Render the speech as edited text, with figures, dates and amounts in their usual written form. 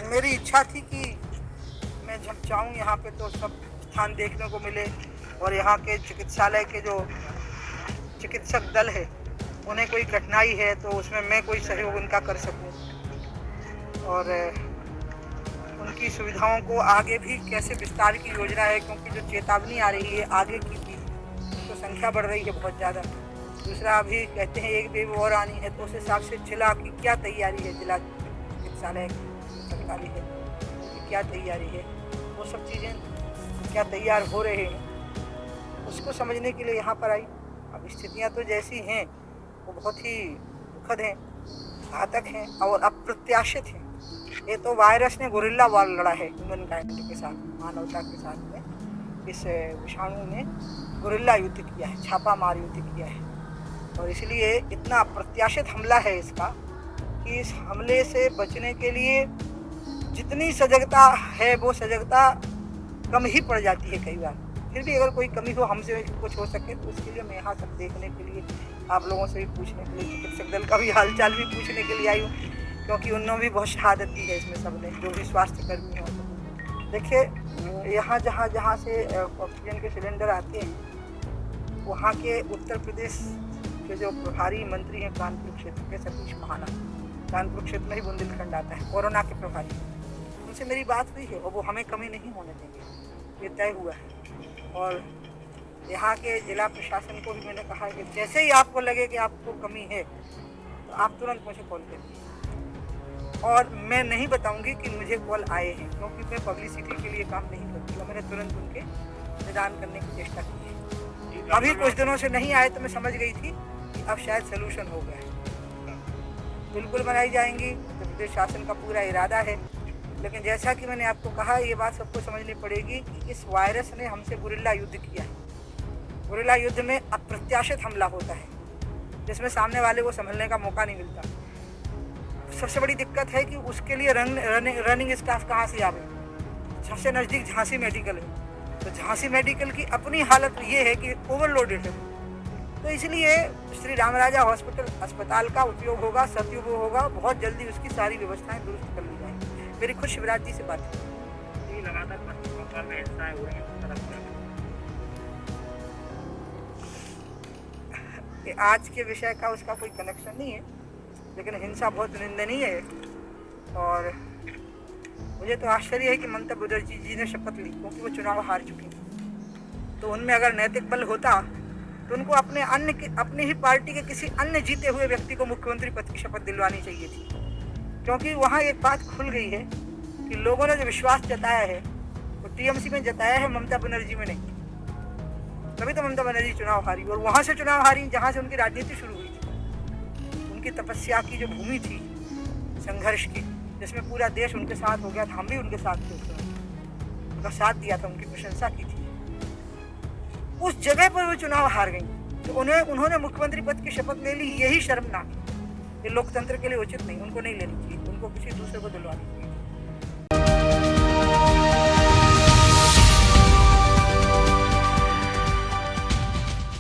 मेरी इच्छा थी कि मैं जब जाऊँ यहाँ पे तो सब स्थान देखने को मिले और यहाँ के चिकित्सालय के जो चिकित्सक दल है उन्हें कोई कठिनाई है तो उसमें मैं कोई सहयोग उनका कर सकूं और उनकी सुविधाओं को आगे भी कैसे विस्तार की योजना है, क्योंकि जो चेतावनी आ रही है आगे की भी तो संख्या बढ़ रही है बहुत ज़्यादा। दूसरा अभी कहते हैं एक वेव और आनी है, तो उस हिसाब से जिला की क्या तैयारी है, जिला चिकित्सालय सरकारी है उनकी क्या तैयारी है, वो सब चीज़ें क्या तैयार हो रहे हैं उसको समझने के लिए यहाँ पर आई। अब स्थितियाँ तो जैसी हैं वो बहुत ही दुखद हैं, घातक हैं और अप्रत्याशित हैं। ये तो वायरस ने गुरिल्ला वार लड़ा है ह्यूमन काइंड के साथ, मानवता के साथ में इस विषाणु ने गुरिल्ला युद्ध किया है, छापा मार युद्ध किया है और इसलिए इतना अप्रत्याशित हमला है इसका कि इस हमले से बचने के लिए जितनी सजगता है वो सजगता कम ही पड़ जाती है कई बार। फिर भी अगर कोई कमी हो हमसे कुछ हो सके तो उसके लिए मैं यहाँ सब देखने के लिए, आप लोगों से भी पूछने के लिए, चिकित्सक दल का भी हालचाल भी पूछने के लिए आई हूँ, क्योंकि उन्होंने भी बहुत शहादत दी है इसमें सबने, जो भी स्वास्थ्य कर्मी हैं। देखिए यहाँ जहाँ से ऑक्सीजन के सिलेंडर आते हैं वहाँ के उत्तर प्रदेश के जो प्रभारी मंत्री हैं कानपुर क्षेत्र के सतीश महाना, कानपुर क्षेत्र में ही बुंदेलखंड आता है, कोरोना के प्रभारी, उनसे मेरी बात हुई है और वो हमें कमी नहीं होने देंगे, ये तय हुआ है। और यहाँ के जिला प्रशासन को भी मैंने कहा है कि जैसे ही आपको लगे कि आपको कमी है तो आप तुरंत मुझे कॉल करिए और मैं नहीं बताऊंगी कि मुझे कॉल आए हैं, क्योंकि मैं पब्लिसिटी के लिए काम नहीं करती। मैंने तुरंत उनके निदान करने की चेष्टा की है। अभी कुछ दिनों से नहीं आए तो मैं समझ गई थी कि अब शायद सलूशन हो गया है। बिल्कुल बनाई जाएंगी, उत्तर प्रदेश शासन का पूरा इरादा है, लेकिन जैसा कि मैंने आपको कहा ये बात सबको समझनी पड़ेगी कि इस वायरस ने हमसे गुरिल्ला युद्ध किया है। गुरिल्ला युद्ध में अप्रत्याशित हमला होता है जिसमें सामने वाले को संभलने का मौका नहीं मिलता। सबसे बड़ी दिक्कत है कि उसके लिए रनिंग स्टाफ कहाँ से आवे। सबसे नज़दीक झांसी मेडिकल है, तो झांसी मेडिकल की अपनी हालत ये है कि ओवरलोडेड है। तो इसलिए श्री रामराजा हॉस्पिटल अस्पताल का उपयोग होगा, सदुपयोग होगा, बहुत जल्दी उसकी सारी व्यवस्थाएं दुरुस्त कर ली जाएंगी। मेरी खुद शिवराज जी से बात है। लगातार में हिंसाएं हो रही हैं, आज के विषय का उसका कोई कनेक्शन नहीं है, लेकिन हिंसा बहुत निंदनीय है। और मुझे तो आश्चर्य है कि ममता बनर्जी जी ने शपथ ली, क्योंकि वो चुनाव हार चुके हैं। तो उनमें अगर नैतिक बल होता तो उनको अपने ही पार्टी के किसी अन्य जीते हुए व्यक्ति को मुख्यमंत्री पद की शपथ दिलवानी चाहिए थी, क्योंकि वहाँ एक बात खुल गई है कि लोगों ने जो विश्वास जताया है वो टीएमसी में जताया है, ममता बनर्जी में नहीं। तभी तो ममता बनर्जी चुनाव हारी, और वहाँ से चुनाव हारी जहाँ से उनकी राजनीति शुरू हुई थी। उनकी तपस्या की जो भूमि थी संघर्ष की, जिसमें पूरा देश उनके साथ हो गया था, हम भी उनके साथ थे, उनका साथ दिया था, उनकी प्रशंसा की थी, उस जगह पर वो चुनाव हार गई। तो उन्होंने मुख्यमंत्री पद की शपथ ले ली, यही शर्मनाक है। ये लोकतंत्र के लिए उचित नहीं, उनको नहीं लेनी चाहिए, उनको किसी दूसरे को दिलवानी चाहिए।